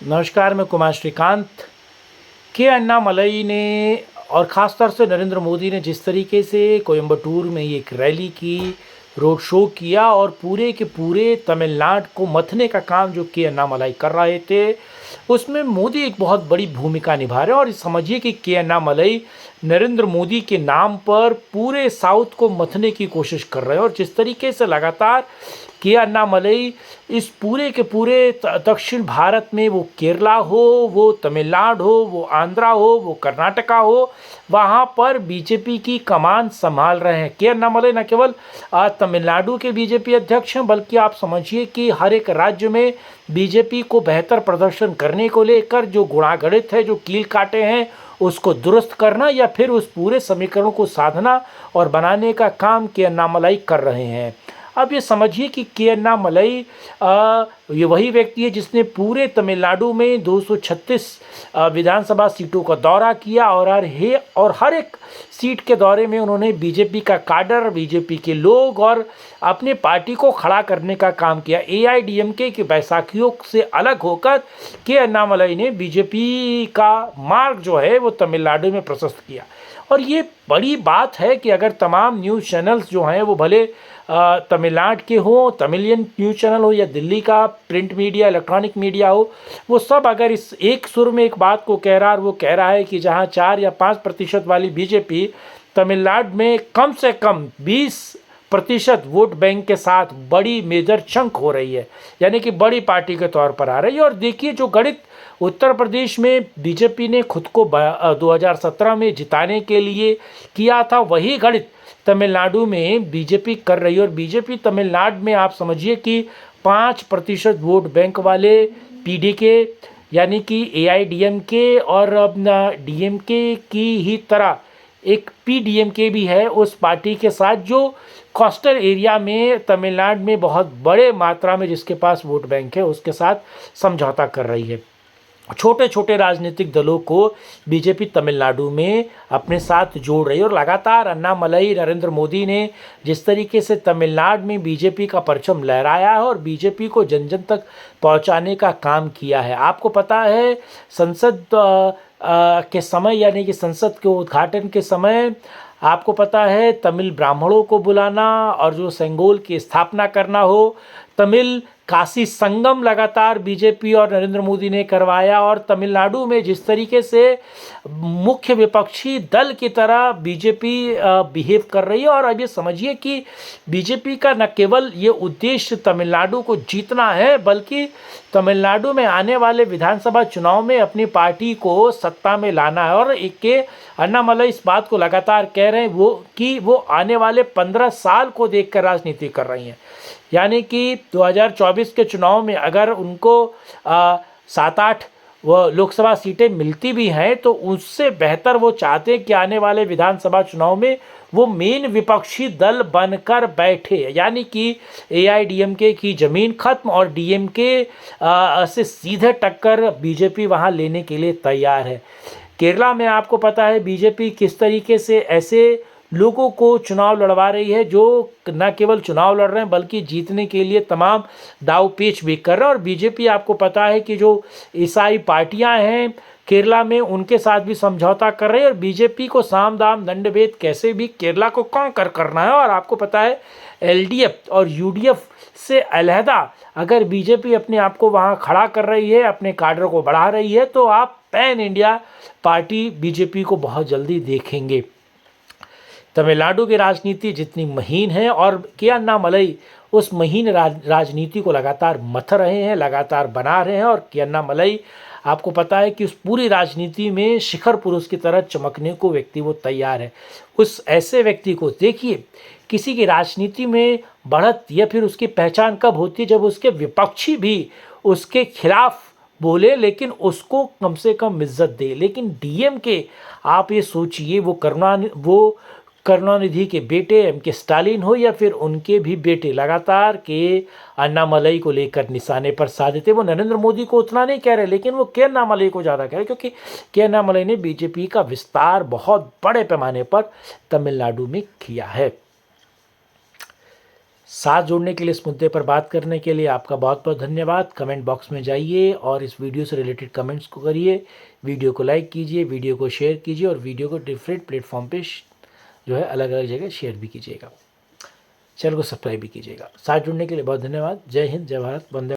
नमस्कार, मैं कुमार श्रीकांत। के अन्नामलई ने और ख़ास तौर से नरेंद्र मोदी ने जिस तरीके से कोयम्बटूर में एक रैली की, रोड शो किया और पूरे के पूरे तमिलनाडु को मथने का काम जो के अन्नामलई कर रहे थे, उसमें मोदी एक बहुत बड़ी भूमिका निभा रहे हैं। और समझिए कि के अन्नामलई नरेंद्र मोदी के नाम पर पूरे साउथ को मथने की कोशिश कर रहे हैं। और जिस तरीके से लगातार के अन्नामलई इस पूरे के पूरे दक्षिण भारत में, वो केरला हो, वो तमिलनाडु हो, वो आंध्रा हो, वो कर्नाटका हो, वहाँ पर बीजेपी की कमान संभाल रहे हैं। के अन्नामलई न केवल तमिलनाडु के बीजेपी अध्यक्ष हैं, बल्कि आप समझिए कि हर एक राज्य में बीजेपी को बेहतर प्रदर्शन करने को लेकर जो गुणागणित है, जो कील काटे हैं, उसको दुरुस्त करना या फिर उस पूरे समीकरण को साधना और बनाने का काम के अन्नामलई कर रहे हैं। अब ये समझिए कि के अन्नामलई ये वही व्यक्ति है जिसने पूरे तमिलनाडु में 236 विधानसभा सीटों का दौरा किया और हर एक सीट के दौरे में उन्होंने बीजेपी का काडर, बीजेपी के लोग और अपने पार्टी को खड़ा करने का काम किया। एआईडीएमके की बैसाखियों से अलग होकर के अन्नामलई ने बीजेपी का मार्ग जो है वो तमिलनाडु में प्रशस्त किया। और ये बड़ी बात है कि अगर तमाम न्यूज़ चैनल्स जो हैं वो भले तमिलनाडु के हो, तमिलियन न्यूज़ चैनल हो या दिल्ली का प्रिंट मीडिया, इलेक्ट्रॉनिक मीडिया हो, वो सब अगर इस एक सुर में एक बात को कह रहा है और वो कह रहा है कि जहां 4 या 5% वाली बीजेपी तमिलनाडु में कम से कम 20% वोट बैंक के साथ बड़ी मेजर चंक हो रही है, यानी कि बड़ी पार्टी के तौर पर आ रही है। और देखिए, जो गणित उत्तर प्रदेश में बीजेपी ने खुद को 2017 में जिताने के लिए किया था, वही गणित तमिलनाडु में बीजेपी कर रही है। और बीजेपी तमिलनाडु में आप समझिए कि 5% वोट बैंक वाले पीडीके यानी कि एआईडीएमके और डीएमके की ही तरह एक पीडीएमके भी है उस पार्टी के साथ, जो कोस्टल एरिया में तमिलनाडु में बहुत बड़े मात्रा में जिसके पास वोट बैंक है उसके साथ समझौता कर रही है। छोटे छोटे राजनीतिक दलों को बीजेपी तमिलनाडु में अपने साथ जोड़ रही है। और लगातार अन्नामलई, नरेंद्र मोदी ने जिस तरीके से तमिलनाडु में बीजेपी का परचम लहराया है और बीजेपी को जन जन तक पहुंचाने का काम किया है। आपको पता है, संसद के समय यानी कि संसद के उद्घाटन के समय आपको पता है तमिल ब्राह्मणों को बुलाना और जो सेंगोल की स्थापना करना हो, तमिल काशी संगम लगातार बीजेपी और नरेंद्र मोदी ने करवाया। और तमिलनाडु में जिस तरीके से मुख्य विपक्षी दल की तरह बीजेपी बिहेव कर रही है। और अब ये समझिए कि बीजेपी का न केवल ये उद्देश्य तमिलनाडु को जीतना है, बल्कि तमिलनाडु में आने वाले विधानसभा चुनाव में अपनी पार्टी को सत्ता में लाना है। और एक के अन्नामलई इस बात को लगातार कह रहे हैं वो आने वाले 15 साल को देखकर राजनीति कर रही हैं। यानी कि 2024 के चुनाव में अगर उनको 7-8 वो लोकसभा सीटें मिलती भी हैं, तो उससे बेहतर वो चाहते हैं कि आने वाले विधानसभा चुनाव में वो मेन विपक्षी दल बनकर बैठे, यानी कि एआईडीएमके की ज़मीन खत्म और डीएमके से सीधे टक्कर बीजेपी वहाँ लेने के लिए तैयार है। केरला में आपको पता है बीजेपी किस तरीके से ऐसे लोगों को चुनाव लड़वा रही है जो न केवल चुनाव लड़ रहे हैं बल्कि जीतने के लिए तमाम दाव पेच भी कर रहे हैं। और बीजेपी आपको पता है कि जो ईसाई पार्टियां हैं केरला में, उनके साथ भी समझौता कर रही है। और बीजेपी को साम दाम दंड भेद कैसे भी केरला को कॉन्कर करना है। और आपको पता है एलडीएफ और यूडीएफ से अलहदा अगर बीजेपी अपने आप को वहाँ खड़ा कर रही है, अपने काडर को बढ़ा रही है, तो आप पैन इंडिया पार्टी बीजेपी को बहुत जल्दी देखेंगे। तमिलनाडु की राजनीति जितनी महीन है और के अन्नामलई उस महीन राजनीति को लगातार मथ रहे हैं, लगातार बना रहे हैं। और के अन्नामलई आपको पता है कि उस पूरी राजनीति में शिखर पुरुष की तरह चमकने को व्यक्ति वो तैयार है। उस ऐसे व्यक्ति को देखिए, किसी की राजनीति में बढ़त या फिर उसकी पहचान कब होती है, जब उसके विपक्षी भी उसके खिलाफ बोले लेकिन उसको कम से कम इज्जत दे। लेकिन डीएमके आप ये सोचिए, वो करुणानिधि के बेटे एमके स्टालिन हो या फिर उनके भी बेटे लगातार के अन्नामलई को लेकर निशाने पर साधे। वो नरेंद्र मोदी को उतना नहीं कह रहे, लेकिन वो के अन्नामलई को ज़्यादा कह रहे, क्योंकि के अन्नामलई ने बीजेपी का विस्तार बहुत बड़े पैमाने पर तमिलनाडु में किया है। साथ जोड़ने के लिए, इस मुद्दे पर बात करने के लिए आपका बहुत बहुत धन्यवाद। कमेंट बॉक्स में जाइए और इस वीडियो से रिलेटेड कमेंट्स को करिए, वीडियो को लाइक कीजिए, वीडियो को शेयर कीजिए और वीडियो को डिफरेंट प्लेटफॉर्म पे जो है अलग अलग जगह शेयर भी कीजिएगा। चैनल को सब्सक्राइब भी कीजिएगा। साथ जुड़ने के लिए बहुत धन्यवाद। जय हिंद, जय भारत, वंदे